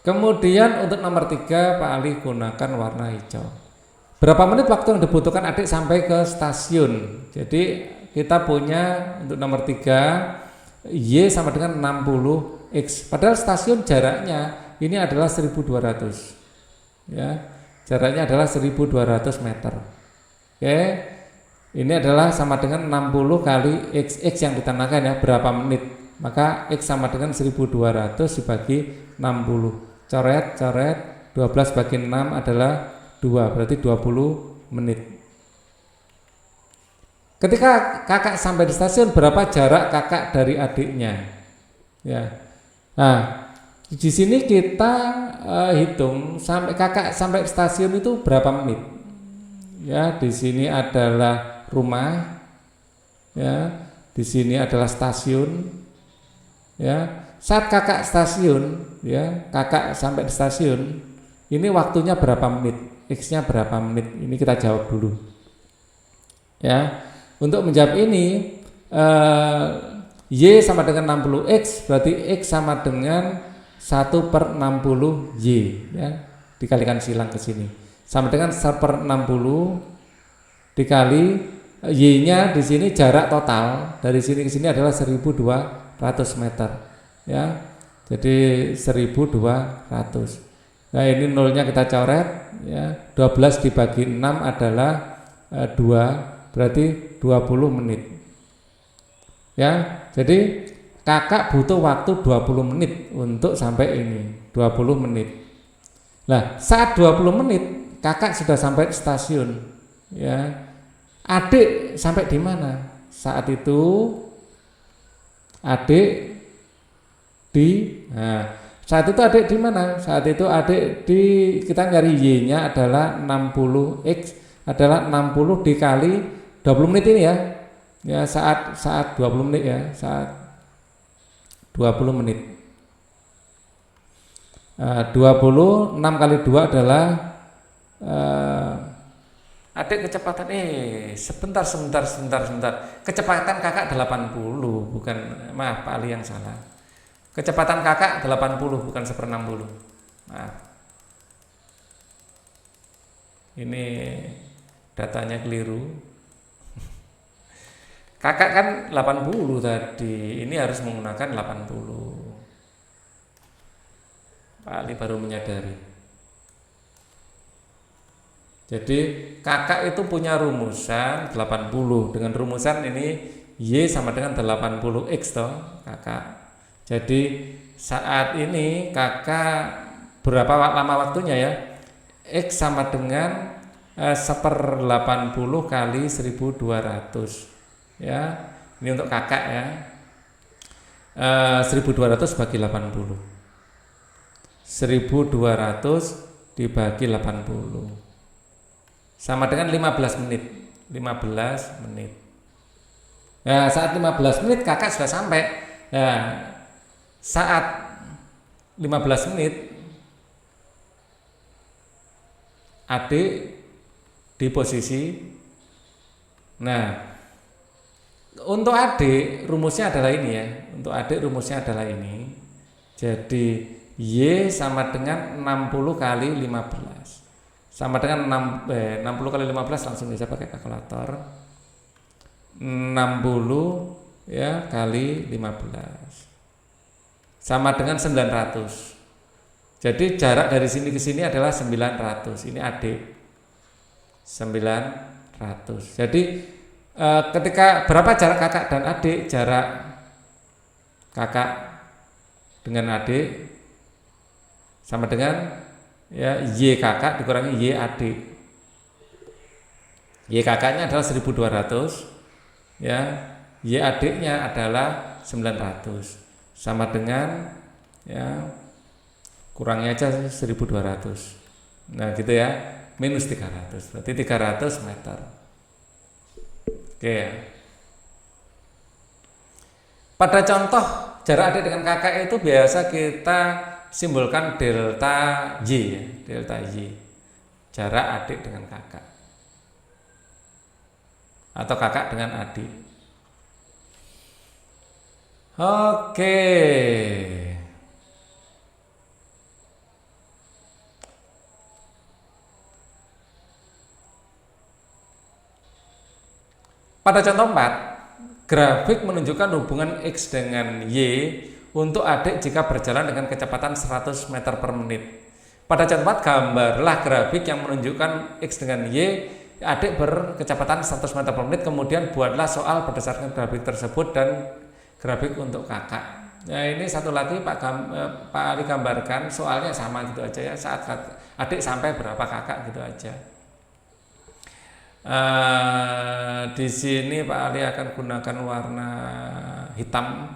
Kemudian untuk nomor 3 Pak Ali gunakan warna hijau. Berapa menit waktu yang dibutuhkan adik sampai ke stasiun? Jadi kita punya untuk nomor 3 Y sama dengan 60X. Padahal stasiun jaraknya ini adalah 1200. Ya, jaraknya adalah 1200 meter. Oke. Ini adalah sama dengan 60 kali X yang ditambahkan ya, berapa menit. Maka X sama dengan 1200 dibagi 60. Coret, 12 bagi 6 adalah 2, berarti 20 menit. Ketika kakak sampai di stasiun, berapa jarak kakak dari adiknya? Ya. Nah, di sini kita hitung sampai kakak sampai stasiun itu berapa menit. Ya, di sini adalah rumah. Ya, di sini adalah stasiun. Ya, saat kakak stasiun, ya, kakak sampai di stasiun, ini waktunya berapa menit? X-nya berapa menit? Ini kita jawab dulu. Ya, untuk menjawab ini Y sama dengan 60X, berarti X sama dengan 1/60 Y, ya, dikalikan silang ke sini sama dengan 1/60 dikali Y-nya di sini jarak total dari sini ke sini adalah 1200 meter, ya, jadi 1200. Nah, ini nolnya kita coret, ya, 12 dibagi 6 adalah 2, berarti 20 menit. Ya, jadi kakak butuh waktu 20 menit untuk sampai ini, 20 menit. Nah, saat 20 menit kakak sudah sampai di stasiun, ya. Adik sampai di mana? Saat itu adik saat itu adik di mana? Saat itu adik di, kita nyari Y-nya adalah 60X adalah 60 dikali 20 menit ini ya. Ya, saat 20 menit ya, saat 20 menit. 26 kali 2 adalah adik kecepatan sebentar. Kecepatan kakak 80, bukan, maaf Pak Ali yang salah. Kecepatan kakak 80 bukan 1/60. Maaf. Ini datanya keliru. Kakak kan 80 tadi, ini harus menggunakan 80. Pak Ali baru menyadari. Jadi kakak itu punya rumusan 80. Dengan rumusan ini Y sama dengan 80X toh kakak. Jadi saat ini kakak berapa lama waktunya ya? X sama dengan 1/80 kali 1200. Ya, ini untuk kakak ya. 1200 bagi 80. 1200 dibagi 80 sama dengan 15 menit. 15 menit. Nah, saat 15 menit kakak sudah sampai. Nah, saat 15 menit adik di posisi. Nah, untuk adik rumusnya adalah ini ya. Untuk adik rumusnya adalah ini. Jadi Y sama dengan 60 kali 15. Sama dengan 60 kali 15 langsung bisa pakai kalkulator. 60 ya kali 15. Sama dengan 900. Jadi jarak dari sini ke sini adalah 900. Ini adik 900. Jadi ketika berapa jarak kakak dan adik? Jarak kakak dengan adik sama dengan ya Y kakak dikurangi Y adik. Y kakaknya adalah 1200, ya, Y adiknya adalah 900, sama dengan ya kurangnya aja 1200. Nah gitu ya, minus 300, berarti 300 meter. Oke ya. Pada contoh jarak adik dengan kakak itu biasa kita simbolkan delta Y ya, delta Y. Jarak adik dengan kakak atau kakak dengan adik. Oke. Pada contoh 4, grafik menunjukkan hubungan X dengan Y untuk adik jika berjalan dengan kecepatan 100 meter per menit. Pada contoh 4, gambarlah grafik yang menunjukkan X dengan Y, adik berkecepatan 100 meter per menit, kemudian buatlah soal berdasarkan grafik tersebut dan grafik untuk kakak. Nah ini satu lagi Pak Ali gambarkan soalnya sama gitu aja ya, saat adik sampai berapa kakak gitu aja. Di sini Pak Ali akan gunakan warna hitam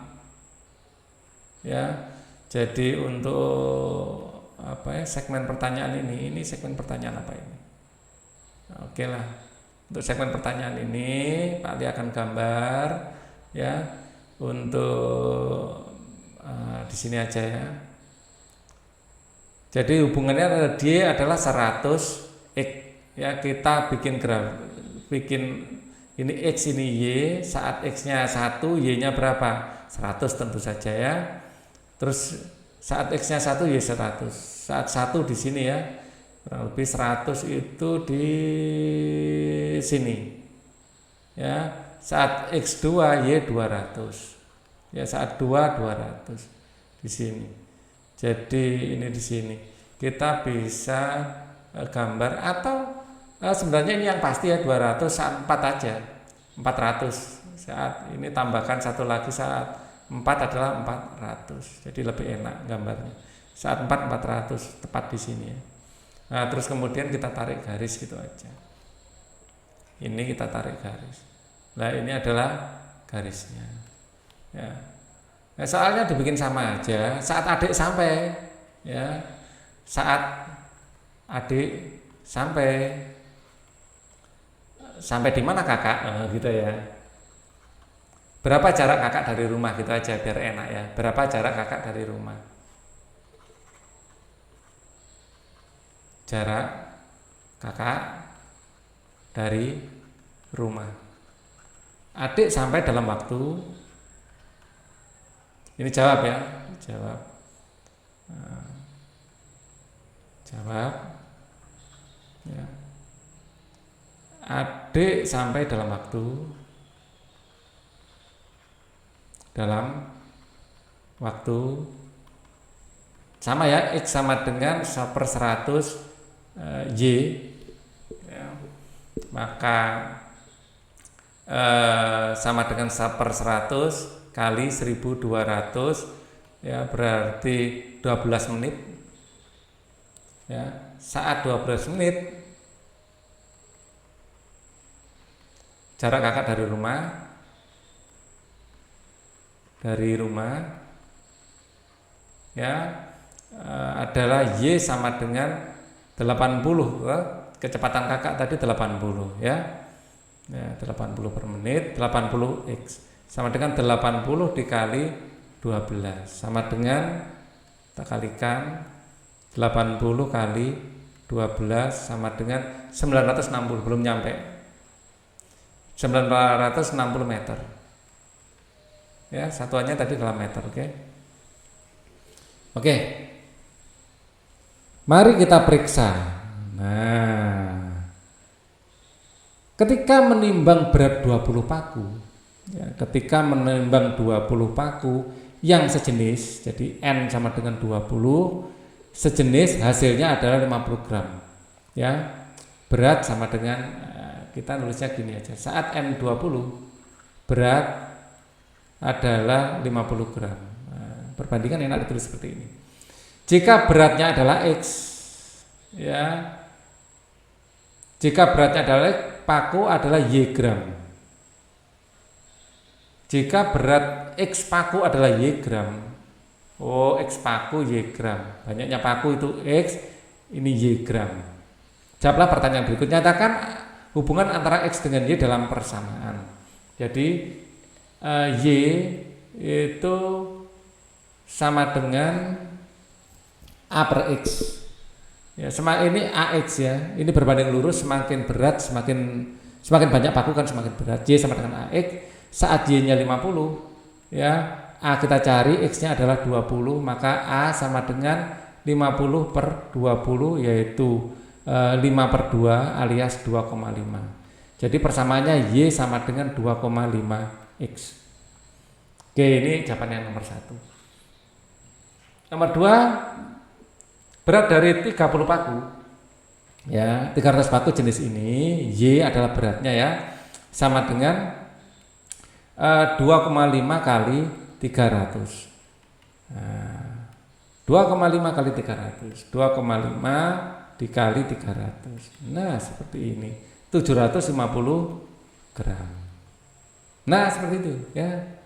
ya. Jadi untuk apa ya, segmen pertanyaan ini segmen pertanyaan apa ini? Oke lah, untuk segmen pertanyaan ini Pak Ali akan gambar ya untuk di sini aja ya. Jadi hubungannya adalah D adalah 100 X ya, kita bikin ini X ini Y, saat X-nya 1, Y-nya berapa? 100 tentu saja ya. Terus saat X-nya 1, Y 100. Saat 1 di sini ya, kurang lebih 100 itu di sini ya. Saat X2, Y 200 ya, saat 2 200 di sini. Jadi ini di sini kita bisa gambar, atau sebenarnya ini yang pasti ya 200 saat 4 aja, 400 saat ini, tambahkan satu lagi saat 4 adalah 400, jadi lebih enak gambarnya. Saat 4 400 tepat di sini ya. Nah terus kemudian kita tarik garis gitu aja, ini kita tarik garis. Nah ini adalah garisnya ya. Nah, soalnya dibikin sama aja saat adik sampai ya, saat adik sampai di mana kakak gitu ya. Berapa jarak kakak dari rumah gitu aja biar enak ya. Berapa jarak kakak dari rumah? Jarak kakak dari rumah. Adik sampai dalam waktu, ini jawab ya, jawab ya. Adik sampai dalam waktu sama ya, X sama dengan 1/100 Y ya. Maka sama dengan 1/100 kali 1200 ya, berarti 12 menit ya. Saat 12 menit jarak kakak dari rumah ya adalah Y sama dengan 80, kecepatan kakak tadi 80 ya. 80 per menit, 80 X sama dengan 80 dikali 12 sama dengan, kita kalikan 80 kali 12 sama dengan 960, belum nyampe 960 meter ya, satuannya tadi dalam meter. Oke. Mari kita periksa. Nah, ketika menimbang berat 20 paku ya, ketika menimbang 20 paku yang sejenis, jadi N sama dengan 20, sejenis hasilnya adalah 50 gram ya. Berat sama dengan, kita nulisnya gini aja, saat N 20 berat adalah 50 gram. Perbandingan enak ditulis seperti ini. Jika beratnya adalah X ya, jika beratnya adalah paku adalah Y gram. Jika berat X paku adalah Y gram, X paku Y gram, banyaknya paku itu X, ini Y gram. Jawablah pertanyaan berikut. Nyatakan hubungan antara X dengan Y dalam persamaan. Jadi Y itu sama dengan A per X ya, ini AX ya, ini berbanding lurus, semakin berat semakin banyak paku kan semakin berat. Y sama dengan AX. Saat Y nya 50 ya, A kita cari, X nya adalah 20, maka A sama dengan 50 per 20 yaitu 5/2 alias 2,5. Jadi persamaannya Y sama dengan 2,5X. Oke, ini jawaban yang nomor 1. Nomor 2, berat dari 30 paku. Ya, 300 paku jenis ini, Y adalah beratnya ya, sama dengan 2,5 kali 300. Nah, 2,5 kali 300, 2,5 dikali 300. Nah, seperti ini. 750 gram. Nah, seperti itu ya.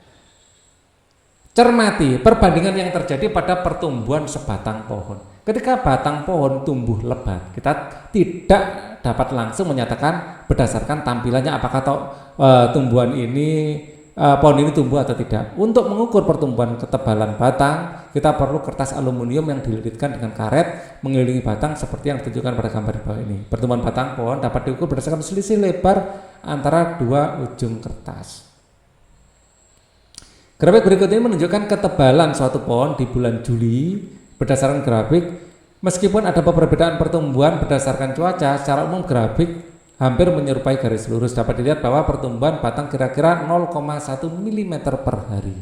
Cermati perbandingan yang terjadi pada pertumbuhan sebatang pohon. Ketika batang pohon tumbuh lebat, kita tidak dapat langsung menyatakan berdasarkan tampilannya apakah tumbuhan ini pohon ini tumbuh atau tidak. Untuk mengukur pertumbuhan ketebalan batang, kita perlu kertas aluminium yang dililitkan dengan karet mengelilingi batang seperti yang ditunjukkan pada gambar di bawah ini. Pertumbuhan batang pohon dapat diukur berdasarkan selisih lebar antara dua ujung kertas. Grafik berikut ini menunjukkan ketebalan suatu pohon di bulan Juli berdasarkan grafik. Meskipun ada perbedaan pertumbuhan berdasarkan cuaca, secara umum grafik hampir menyerupai garis lurus. Dapat dilihat bahwa pertumbuhan batang kira-kira 0,1 mm per hari.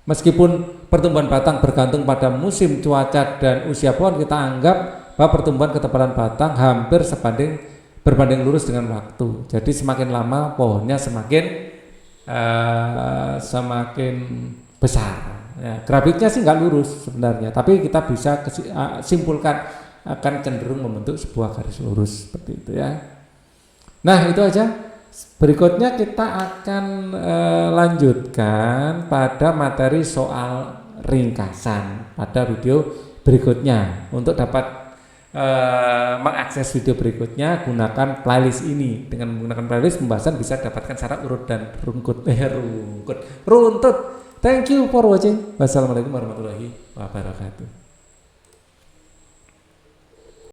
Meskipun pertumbuhan batang bergantung pada musim cuaca dan usia pohon, kita anggap bahwa pertumbuhan ketebalan batang hampir berbanding lurus dengan waktu. Jadi semakin lama pohonnya semakin besar. Ya, grafiknya sih nggak lurus sebenarnya, tapi kita bisa simpulkan akan cenderung membentuk sebuah garis lurus seperti itu ya. Nah, itu aja. Berikutnya kita akan lanjutkan pada materi soal ringkasan pada video berikutnya. Untuk dapat mengakses video berikutnya, gunakan playlist ini. Dengan menggunakan playlist, pembahasan bisa dapatkan secara urut dan runtut. Thank you for watching. Wassalamualaikum warahmatullahi wabarakatuh.